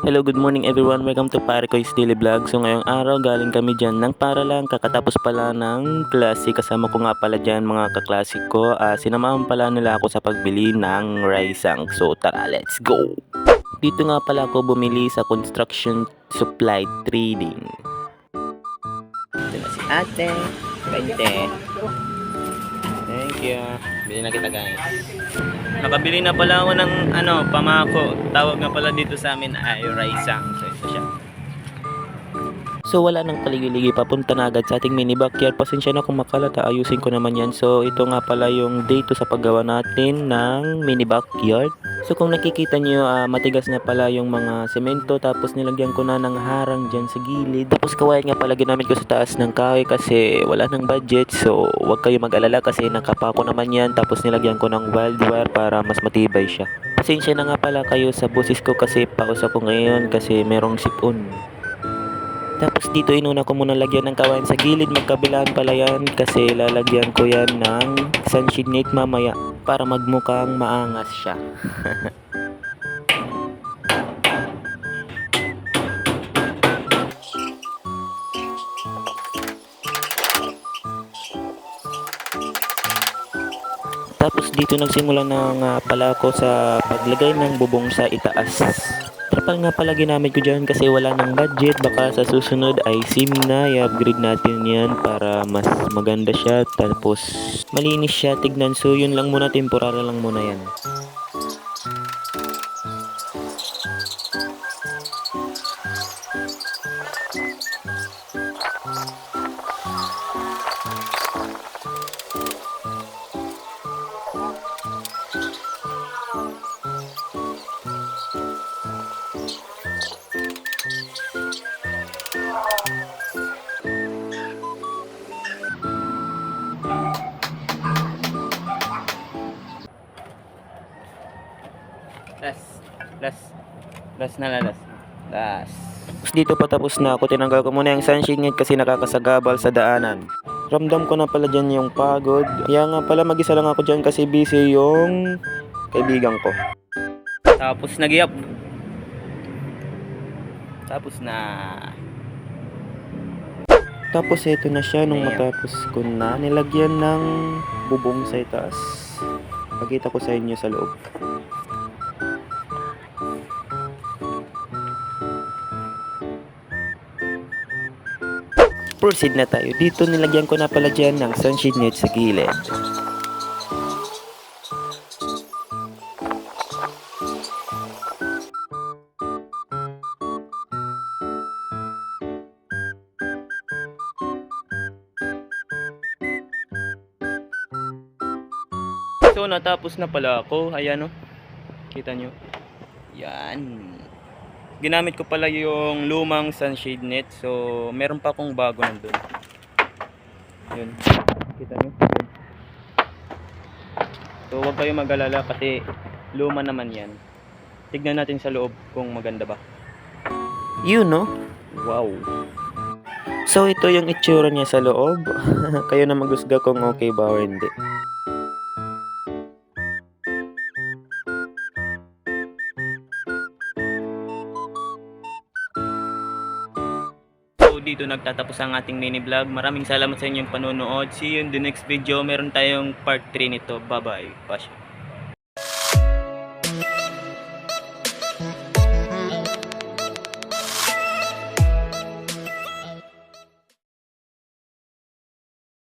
Hello, good morning everyone. Welcome to Parekoy's Daily Vlog. So ngayong araw galing kami dyan ng para lang kakatapos pala ng klase. Kasama ko nga pala dyan mga kaklasik ko. Sinamahan pala nila ako sa pagbili ng risang. So tara, let's go! Dito nga pala ako bumili sa construction supply trading. Ito na si ate. 20. Thank you. Bili na kita guys. Nakabili na pala ako ng pamako. Tawag nga pala dito sa amin ay risang. So ito siya. So wala nang paligid-ligid, papunta na agad sa ating mini backyard. Pasensya na kung makalata, ayusin ko naman yan. So ito nga pala yung date sa paggawa natin ng mini backyard. So kung nakikita nyo, matigas na pala yung mga semento. Tapos nilagyan ko na ng harang dyan sa gilid. Tapos kawayan nga pala ginamit ko sa taas ng kahoy kasi wala nang budget. So wag kayo mag-alala kasi nakapako naman yan. Tapos nilagyan ko ng wild wire para mas matibay siya. Pasensya na nga pala kayo sa boses ko kasi pausa ko ngayon kasi merong sipon. Tapos dito inuna ko muna lagyan ng kawayan sa gilid, magkabilaan pala yan kasi lalagyan ko yan ng sunshade net mamaya para magmukhang maangas siya. Tapos dito nagsimula na nga pala ako sa paglagay ng bubong sa itaas. Trapal nga pala ginamit ko dyan kasi wala ng budget. Baka sa susunod ay sim na, i-upgrade natin yan para mas maganda siya. Tapos malinis siya tignan. So yun lang muna, temporary lang muna yan. Last. Tapos dito patapos na ako, tinanggal ko muna yung sunshade net kasi nakakasagabal sa daanan. Ramdam ko na pala dyan yung pagod. Kaya nga pala mag-isa lang ako dyan kasi busy yung kaibigan ko. Tapos nag-iap. Tapos na. Tapos ito na siya nung matapos ko na nilagyan ng bubong sa itaas. Pakita ko sa inyo sa loob. Proceed na tayo. Dito nilagyan ko na pala dyan ng sunshade net sa gilid. So natapos na pala ako. Ayan o. Kita nyo. Yan. Ginamit ko pala yung lumang sunshade net. So meron pa akong bago nandun. Yun. Kita nyo. Yun. So huwag kayo mag-alala kasi luma naman yan. Tignan natin sa loob kung maganda ba. Yun no? Wow. So ito yung itsura niya sa loob. Kayo na maghusga kung okay ba o hindi. Dito nagtatapos ang ating mini vlog. Maraming salamat sa inyong panonood. See you in the next video. Meron tayong part 3 nito. Bye bye. Passion.